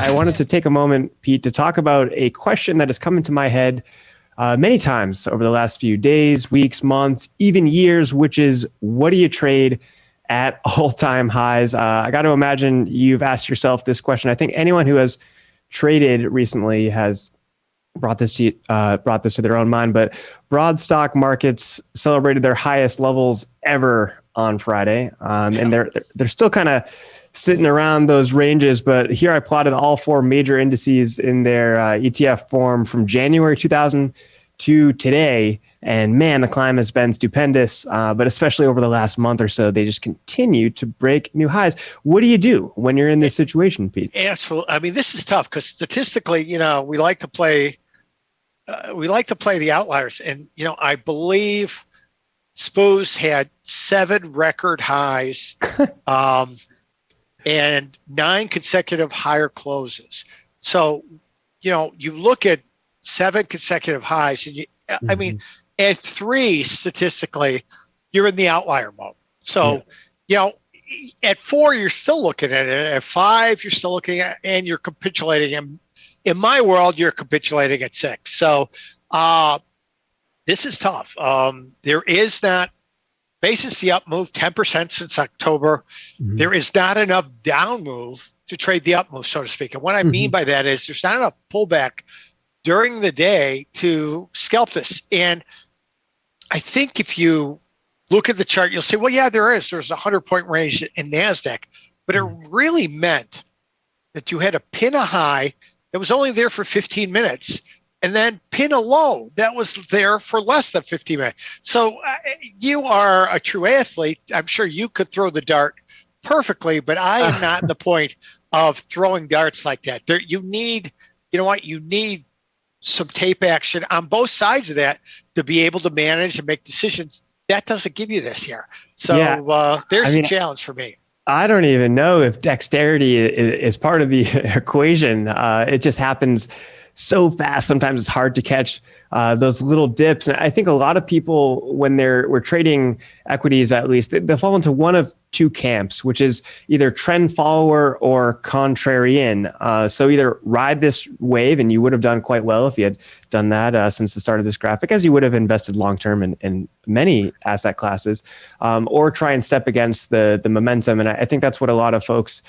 I wanted to take a moment, Pete, to talk about a question that has come into my head many times over the last few days, weeks, months, even years, which is, what do you trade at all-time highs? I got to imagine you've asked yourself this question. I think anyone who has traded recently has brought this to their own mind. But broad stock markets celebrated their highest levels ever on Friday, and they're still kind of sitting around those ranges. But here I plotted all four major indices in their ETF form from January 2000 to today. And man, the climb has been stupendous, but especially over the last month or so, they just continue to break new highs. What do you do when you're in this situation, Pete? Absolutely. I mean, this is tough because statistically, we like to play the outliers. And, I believe SPOs had 7 record highs and 9 consecutive higher closes. So, you look at 7 consecutive highs, and I mean, at 3 statistically, you're in the outlier mode. So, at 4, you're still looking at it. At 5, you're still looking at, and you're capitulating. And in my world, you're capitulating at 6. So, this is tough. There is that basis the up move 10% since October. There is not enough down move to trade the up move, so to speak. And what I mean by that is there's not enough pullback during the day to scalp this. And I think if you look at the chart, you'll say, well, yeah, there's a 100-point range in NASDAQ, but it really meant that you had to pin a high that was only there for 15 minutes and then pin a low that was there for less than 15 minutes. So you are a true athlete. I'm sure you could throw the dart perfectly, but I am not in the point of throwing darts like that. You need some tape action on both sides of that to be able to manage and make decisions. That doesn't give you this here. So there's a challenge for me. I don't even know if dexterity is part of the equation. It just happens so fast. Sometimes it's hard to catch those little dips. And I think a lot of people, when we're trading equities, at least, they'll fall into one of two camps, which is either trend follower or contrarian. So either ride this wave, and you would have done quite well if you had done that since the start of this graphic, as you would have invested long-term in many asset classes, or try and step against the momentum. And I think that's what a lot of folks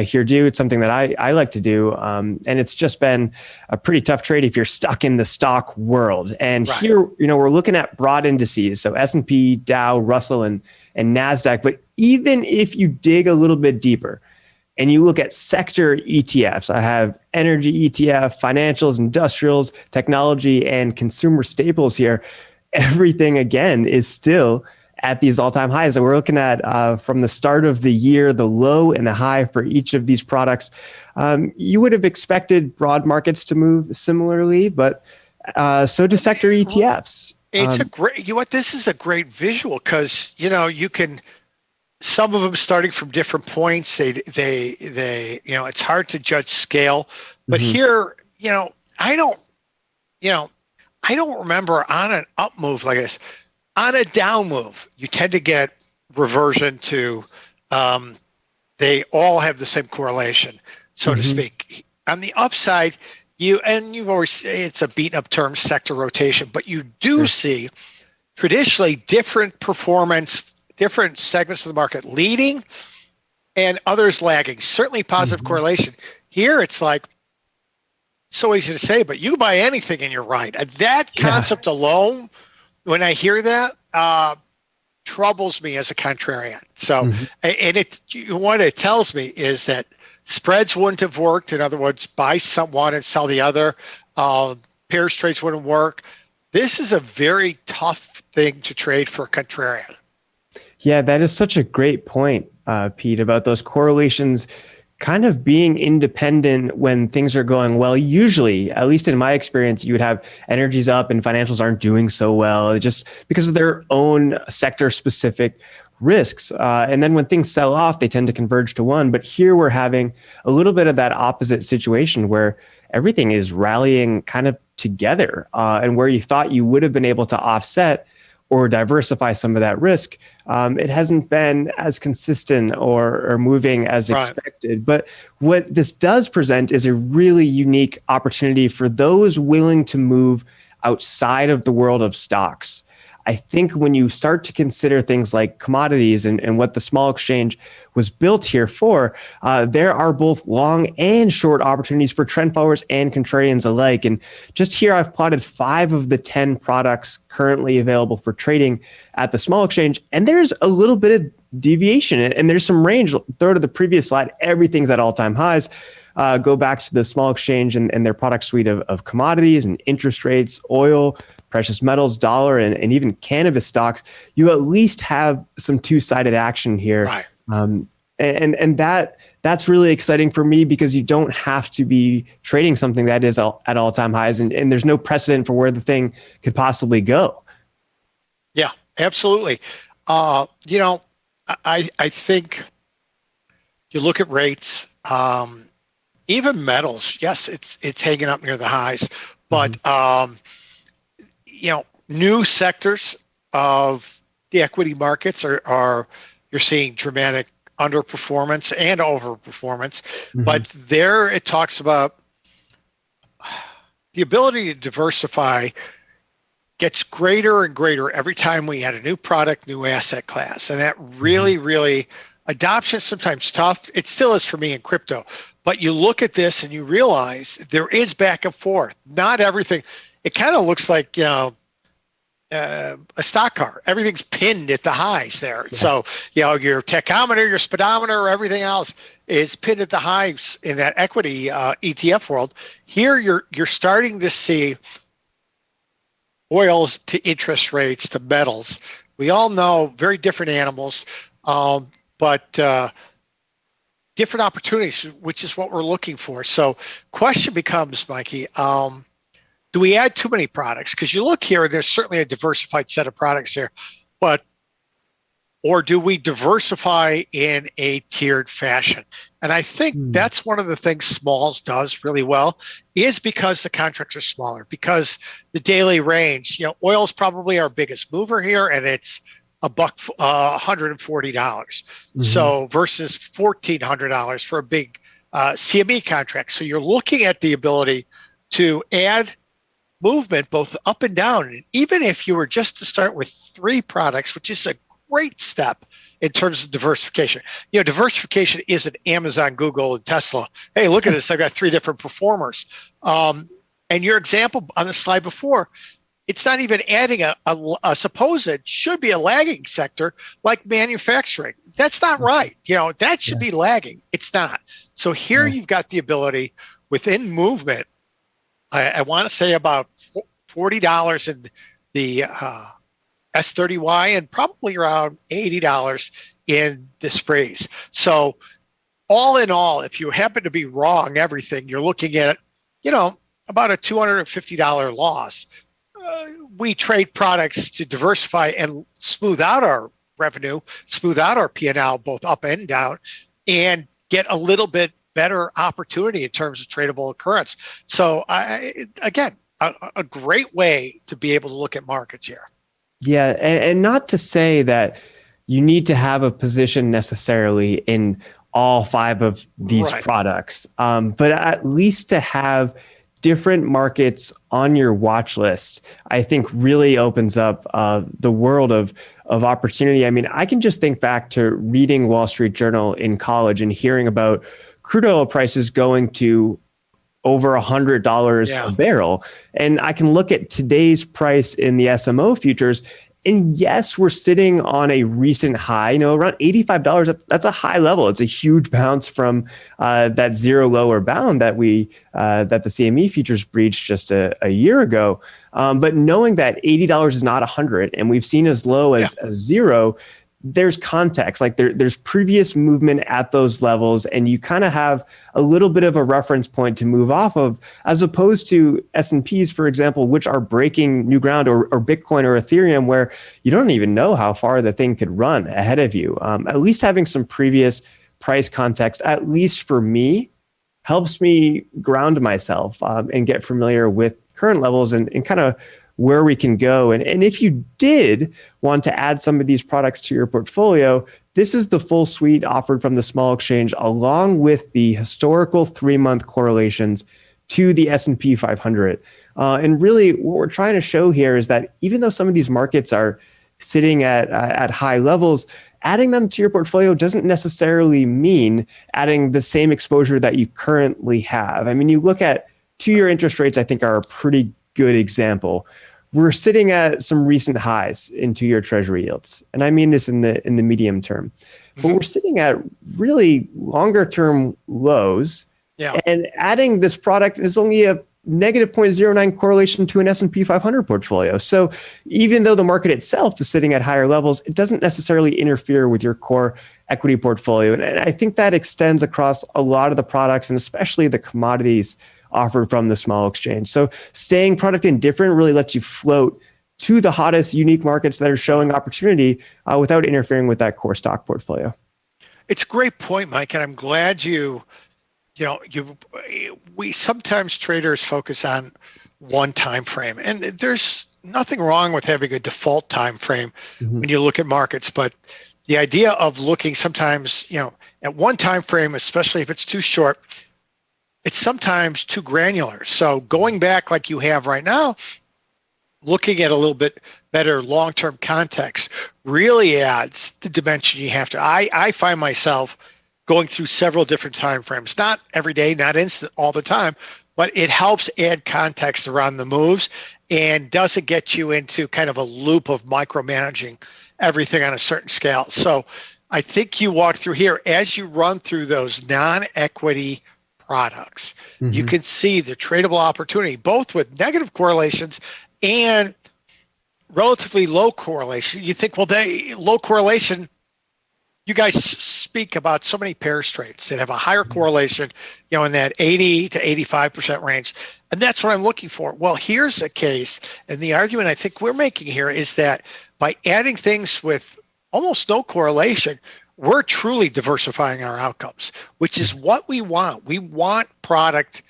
here do. It's something that I like to do. And it's just been a pretty tough trade if you're stuck in the stock world. And here, we're looking at broad indices. So S&P, Dow, Russell, and NASDAQ. But even if you dig a little bit deeper and you look at sector ETFs, I have energy ETF, financials, industrials, technology, and consumer staples here. Everything, again, is still at these all-time highs that we're looking at from the start of the year, the low and the high for each of these products. You would have expected broad markets to move similarly, but so do sector ETFs. It's a great, this is a great visual because, you can, some of them starting from different points, they it's hard to judge scale, but here, I don't remember on an up move like this. On a down move, you tend to get reversion to, they all have the same correlation, so to speak. On the upside, you've always, it's a beaten up term, sector rotation, but you do see traditionally different performance, different segments of the market leading and others lagging, certainly positive correlation. Here it's like, so easy to say, but you buy anything and you're right. And that concept alone, when I hear that, troubles me as a contrarian. So, and what it tells me is that spreads wouldn't have worked. In other words, buy one and sell the other. Pairs trades wouldn't work. This is a very tough thing to trade for a contrarian. Yeah, that is such a great point, Pete, about those correlations kind of being independent when things are going well. Usually, at least in my experience, you would have energies up and financials aren't doing so well just because of their own sector-specific risks. And then when things sell off, they tend to converge to one. But here we're having a little bit of that opposite situation where everything is rallying kind of together, and where you thought you would have been able to offset, or diversify some of that risk, it hasn't been as consistent or moving as expected. But what this does present is a really unique opportunity for those willing to move outside of the world of stocks. I think when you start to consider things like commodities and what the small exchange was built here for, there are both long and short opportunities for trend followers and contrarians alike. And just here, I've plotted 5 of the 10 products currently available for trading at the small exchange. And there's a little bit of deviation and there's some range. Throw to the previous slide, everything's at all-time highs. Go back to the small exchange and their product suite of commodities and interest rates, oil, precious metals, dollar, and even cannabis stocks. You at least have some two-sided action here. Right. And that's really exciting for me because you don't have to be trading something that is at all-time highs, and there's no precedent for where the thing could possibly go. Yeah, absolutely. I think you look at rates, even metals. Yes, it's hanging up near the highs, but new sectors of the equity markets are you're seeing dramatic underperformance and overperformance. But there it talks about the ability to diversify gets greater and greater every time we add a new product, new asset class. And that really, adoption is sometimes tough. It still is for me in crypto. But you look at this and you realize there is back and forth. Not everything. It kind of looks like, a stock car. Everything's pinned at the highs there. Yeah. So, your tachometer, your speedometer, everything else is pinned at the highs in that equity ETF world. Here, you're starting to see oils to interest rates to metals. We all know very different animals, but different opportunities, which is what we're looking for. So, question becomes, Mikey, do we add too many products? Because you look here, there's certainly a diversified set of products here, or do we diversify in a tiered fashion? And I think that's one of the things Smalls does really well, is because the contracts are smaller, because the daily range, oil is probably our biggest mover here, and it's $140. So versus $1,400 for a big CME contract. So you're looking at the ability to add movement both up and down. And even if you were just to start with 3 products, which is a great step in terms of diversification. Diversification isn't Amazon, Google, and Tesla. Hey, look at this. I've got 3 different performers. And your example on the slide before, it's not even adding a supposed should be a lagging sector like manufacturing. That's not right. That should be lagging. It's not. So here you've got the ability within movement. I want to say about $40 in the S30Y and probably around $80 in the sprays. So all in all, if you happen to be wrong everything, you're looking at, about a $250 loss. We trade products to diversify and smooth out our revenue, smooth out our P&L, both up and down, and get a little bit better opportunity in terms of tradable occurrence. So again, a great way to be able to look at markets here. Yeah, and not to say that you need to have a position necessarily in all 5 of these products, but at least to have different markets on your watch list, I think really opens up the world of opportunity. I mean, I can just think back to reading Wall Street Journal in college and hearing about crude oil prices going to over $100 a barrel. And I can look at today's price in the SMO futures. And yes, we're sitting on a recent high, around $85. That's a high level. It's a huge bounce from that zero lower bound that that the CME futures breached just a year ago. But knowing that $80 is not 100, and we've seen as low as zero, there's context, like there's previous movement at those levels, and you kind of have a little bit of a reference point to move off of, as opposed to S&Ps, for example, which are breaking new ground, or Bitcoin or Ethereum, where you don't even know how far the thing could run ahead of you. At least having some previous price context, at least for me, helps me ground myself and get familiar with current levels and kind of where we can go. And if you did want to add some of these products to your portfolio, this is the full suite offered from the small exchange, along with the historical 3-month correlations to the S&P 500. And really what we're trying to show here is that even though some of these markets are sitting at high levels, adding them to your portfolio doesn't necessarily mean adding the same exposure that you currently have. I mean, you look at 2-year interest rates, I think are a pretty good example. We're sitting at some recent highs in 2-year treasury yields. And I mean this in the medium term. But we're sitting at really longer term lows. Yeah. And adding this product is only a negative 0.09 correlation to an S&P 500 portfolio. So even though the market itself is sitting at higher levels, it doesn't necessarily interfere with your core equity portfolio. And I think that extends across a lot of the products, and especially the commodities offered from the small exchange. So staying product indifferent really lets you float to the hottest unique markets that are showing opportunity without interfering with that core stock portfolio. It's a great point, Mike, and I'm glad we sometimes traders focus on one time frame, and there's nothing wrong with having a default time frame when you look at markets, but the idea of looking sometimes, at one time frame, especially if it's too short, it's sometimes too granular. So going back like you have right now, looking at a little bit better long-term context really adds the dimension you have to. I find myself going through several different time frames, not every day, not instant all the time, but it helps add context around the moves and doesn't get you into kind of a loop of micromanaging everything on a certain scale. So I think you walk through here, as you run through those non-equity products, you can see the tradable opportunity, both with negative correlations and relatively low correlation. You think, well, low correlation, you guys speak about so many pairs trades that have a higher correlation, in that 80 to 85% range. And that's what I'm looking for. Well, here's a case, and the argument I think we're making here is that by adding things with almost no correlation, we're truly diversifying our outcomes, which is what we want. We want product,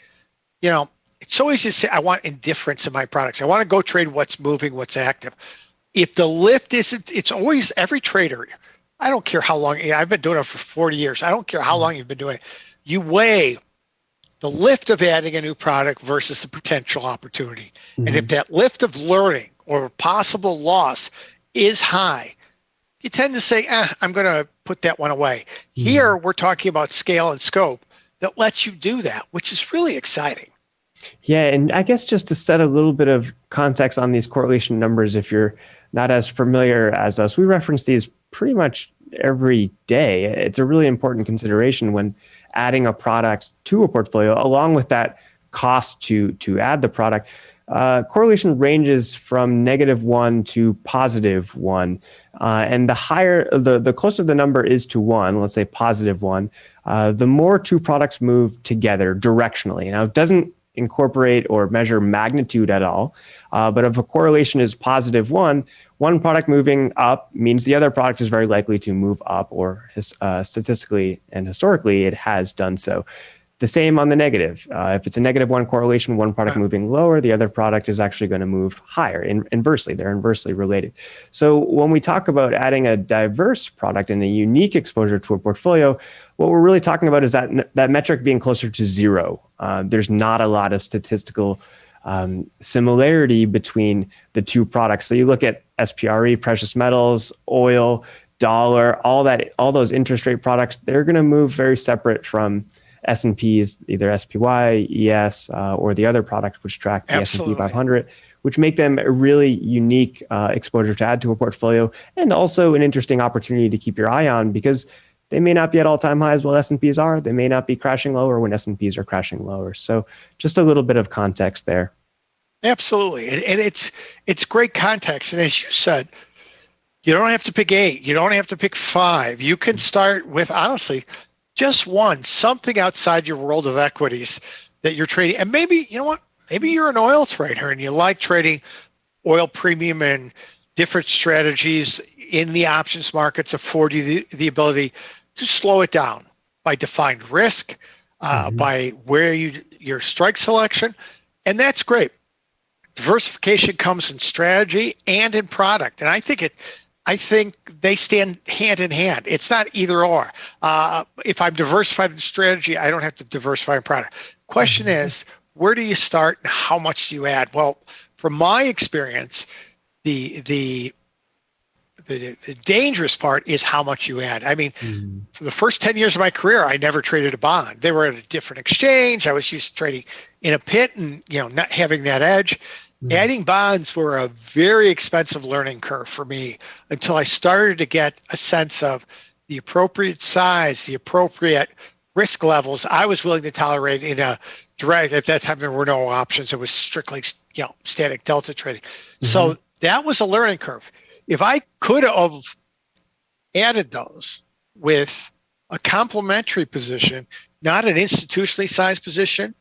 it's so easy to say, I want indifference in my products. I want to go trade what's moving, what's active. If the lift isn't, it's always every trader, I don't care how long, I've been doing it for 40 years. I don't care how long you've been doing it. You weigh the lift of adding a new product versus the potential opportunity. And if that lift of learning or possible loss is high, you tend to say, I'm going to put that one away. Here, we're talking about scale and scope that lets you do that, which is really exciting. Yeah, and I guess just to set a little bit of context on these correlation numbers, if you're not as familiar as us, we reference these pretty much every day. It's a really important consideration when adding a product to a portfolio, along with that cost to add the product. Correlation ranges from -1 to +1. And the higher, the closer the number is to 1, let's say +1, the more two products move together directionally. Now, it doesn't incorporate or measure magnitude at all. But if a correlation is +1, one product moving up means the other product is very likely to move up, or statistically and historically, it has done so. The same on the negative. If it's a -1 correlation, one product moving lower, the other product is actually going to move higher. Inversely, they're inversely related. So when we talk about adding a diverse product and a unique exposure to a portfolio, what we're really talking about is that metric being closer to 0. There's not a lot of statistical similarity between the two products. So you look at SPRE, precious metals, oil, dollar, all those interest rate products, they're going to move very separate from S&Ps, either SPY, ES, or the other products which track the S&P 500, which make them a really unique exposure to add to a portfolio, and also an interesting opportunity to keep your eye on, because they may not be at all-time highs while S&Ps are. They may not be crashing lower when S&Ps are crashing lower. So just a little bit of context there. Absolutely. And it's great context. And as you said, you don't have to pick 8. You don't have to pick 5. You can start with, honestly, just one, something outside your world of equities that you're trading. And maybe, you know what, maybe you're an oil trader and you like trading oil premium, and different strategies in the options markets afford you the ability to slow it down by defined risk, by where your strike selection. And that's great. Diversification comes in strategy and in product, and I think they stand hand in hand. It's not either or. If I'm diversified in strategy, I don't have to diversify in product. Question is, where do you start and how much do you add? Well, from my experience, the dangerous part is how much you add. I mean, for the first 10 years of my career, I never traded a bond. They were at a different exchange. I was used to trading in a pit and, not having that edge. Adding bonds were a very expensive learning curve for me until I started to get a sense of the appropriate size, the appropriate risk levels I was willing to tolerate in a direct. At that time, there were no options. It was strictly, static delta trading. So that was a learning curve. If I could have added those with a complementary position, not an institutionally sized position,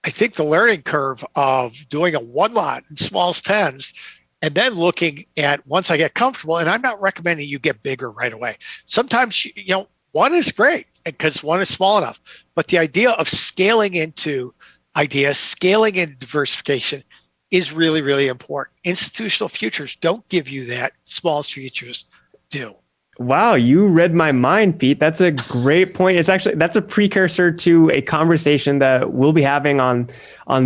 I think the learning curve of doing a one lot in smalls tens and then looking at once I get comfortable, and I'm not recommending you get bigger right away. Sometimes, one is great because one is small enough, but the idea of scaling into ideas, scaling into diversification is really, really important. Institutional futures don't give you that. Small futures do. Wow, you read my mind, Pete. That's a great point. That's a precursor to a conversation that we'll be having on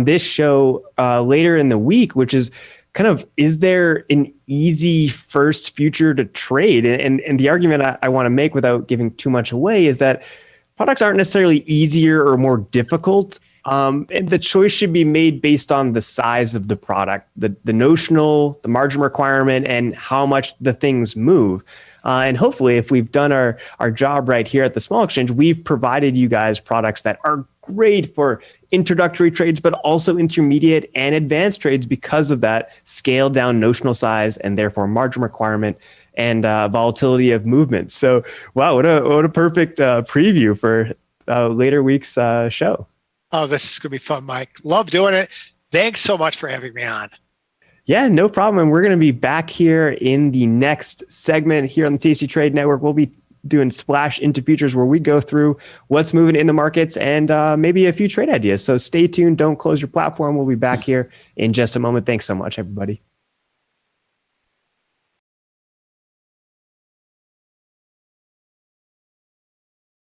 this show later in the week, which is kind of, is there an easy first future to trade? And the argument I want to make without giving too much away is that products aren't necessarily easier or more difficult. And the choice should be made based on the size of the product, the notional, the margin requirement, and how much the things move. And hopefully, if we've done our job right here at the Small Exchange, we've provided you guys products that are great for introductory trades, but also intermediate and advanced trades because of that scaled down notional size and therefore margin requirement and volatility of movement. So, wow, what a perfect preview for later week's show. Oh, this is going to be fun, Mike. Love doing it. Thanks so much for having me on. Yeah, no problem. And we're going to be back here in the next segment here on the TC Trade Network. We'll be doing Splash into Futures where we go through what's moving in the markets and maybe a few trade ideas. So stay tuned. Don't close your platform. We'll be back here in just a moment. Thanks so much, everybody.